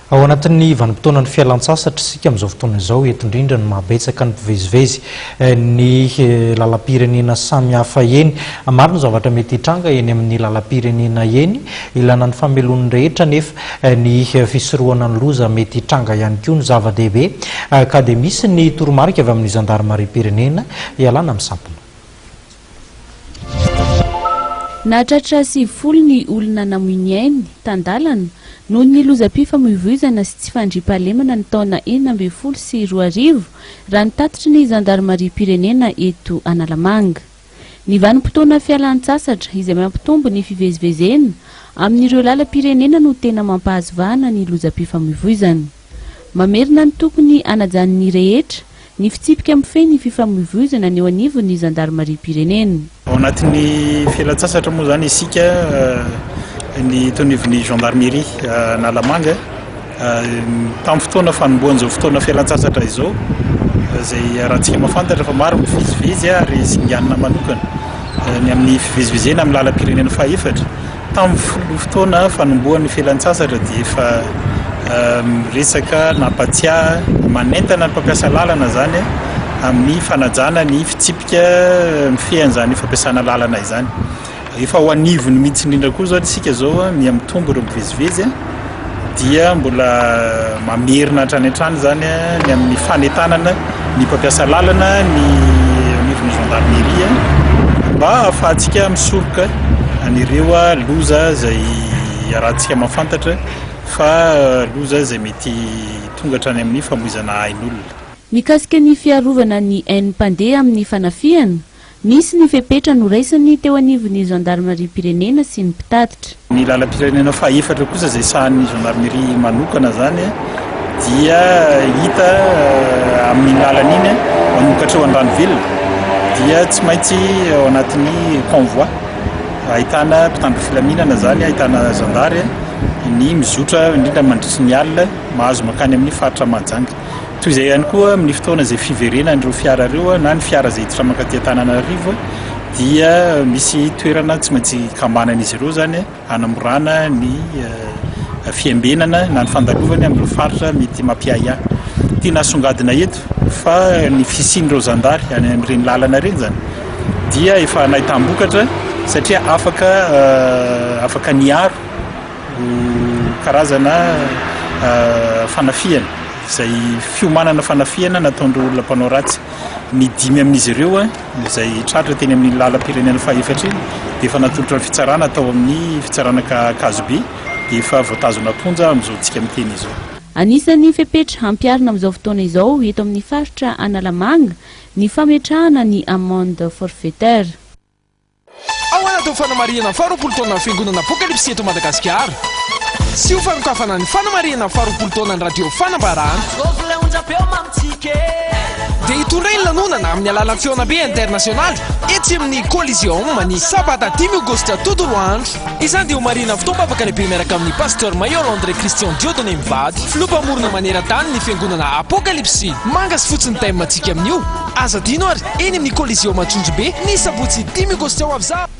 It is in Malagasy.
Ao anatin'ny vanim-potoana ny fialan-tsasatra sika amin'izao fotoana izao eto indrindra ny mabetsaka ny mpivezivezy ny lalam-pirenena samy hafa eny. Maro ny zavatra mety hitranga eny amin'ny lalam-pirenena eny, ilana ny famelon'ny rehetra nefa ny fisorohana ny loza mety hitranga ihany koa ny zava-dehibe ka dia misy ny toromarika avy amin'ny zandarmarim-pirenena ialana amin'ny sampona. Nahatratra 70 ny olona namoiny ainy tandalana noho ny lozam-pifamoivoizana sy tsy fandriam-pahalemana ny taona 2012 sy 2014 raha ny tatitry ny zandarmarim-pirenena eto Analamanga. Ny vanim-potoana fialan-tsasatra izay mampitombo ny fivezivezena amin'ireo lalam-pirenena no tena mampahazovahana ny lozam-pifamoivoizana. Mamerina ny tokony anajan'ny rehetra ny fitsipika mifehy ny fifamoivoizana ny eo anivon'ny zandarmarim-pirenena. Ao anatin'ny fialan-tsasatra moa zany isika ny tonivon'ny gendarmerie Analamanga tamin'ny fotoana fanombohan'izao fotoana fialan-tsasatra izao izay rahantsika mahafantatra fa maro mivezivezy ary singanina manokana ny amin'ny fivezivezena amin'ny lalam-pirenena fahaefatra. Tamin'ny fotoana fanombohan'ny fialan-tsasatra dia efa resaka nampatia manentana ny mpampiasa lalana zany amin'ny fanajana ny fitsipika mifehan'izany fampiasana lalana izany. Efa ho anivony mihitsy indrindra koa zao isika zao miamitombo ireo mivezivezy dia mbola mamerina hatrany hatrany zany ny amin'ny fanetanana ny mpampiasa lalana ny anivon'ny gendarmerie mba ahafahantsika misoroka anireo loza izay rahantsika mahafantatra fa loza izay mety tonga hatrany amin'ny famoizana ain'olona. Mikasika ny fiarovana ny ain'ny mpandeha amin'ny fanafiana, misy ny fepetra noraisiny teo anivon'ny zandarmarim-pirenena sy ny mpitatitra. Ny lalam-pirenena fahaefatra kosa izay sahan'ny gendarmerie manokana zany dia hita amin'ny lalana iny manomokatra eo an-dranovelona dia tsy maintsy ao anatin'ny convoi ahitana mpitandro filaminana zany, ahitana zandary ny mizotra indrindra mandritry ny alina mahazo makany amin'ny faritra Mahajanga. Toy izay ihany koa amin'ny fotoana izay fiverena ireo fiara ireo na ny fiara izay hiditra mankaty Antananarivo dia misy toerana tsy maintsy kambanan'izy ireo zany hanamorana ny fiambenana na ny fandalovany amin'ireo faritra mety mampiahiahy. Tiana songadina eto fa ny fisian'ireo zandary any amin'ireny lalana ireny zany dia efa nahitam-bokatra satria afaka niaro karazana fanafiana izay fiomanana fanafiana nataon'ireo olona mpanao ratsy. Ny 5 amin'izy ireo izay tratra teny amin'ny lalam-pirenena fahaefatra iny dia efa natolotra ny fitsarana atao amin'ny fitsarana kazobe dia efa voatazona ponja amin'izao tsika miteny izao. Anisan'ny fepetra hampiarina amin'izao fotoana izao eto amin'ny faritra Analamanga ny fametrahana ny amende forfaitaire. Ao anatin'ny fanamarihana 20 taona ny fiangonana Apokalipsy eto Madagasikara. Sy ho fankafana ny fanamarihana 20 taona ny radio fanambarana. Dia hitondra ny lanonana amin'ny alalan'ny feonabe internasionaly etsy amin'ny Coliseum ny sabata 10 aogositra todo andro. Izany dia ho marihana fotoam-bavaka lehibe miaraka amin'ny pasteur Mayor André Christian Dieudonné Mivady, filompamorona maneran-tany ny fiangonana Apokalipsy. Manga sy fotsy ny thème-ntsika amin'io. Aza dino ary eny amin'ny Coliseum Antsonjobe ny sabotsy 10 aogositra ho avy.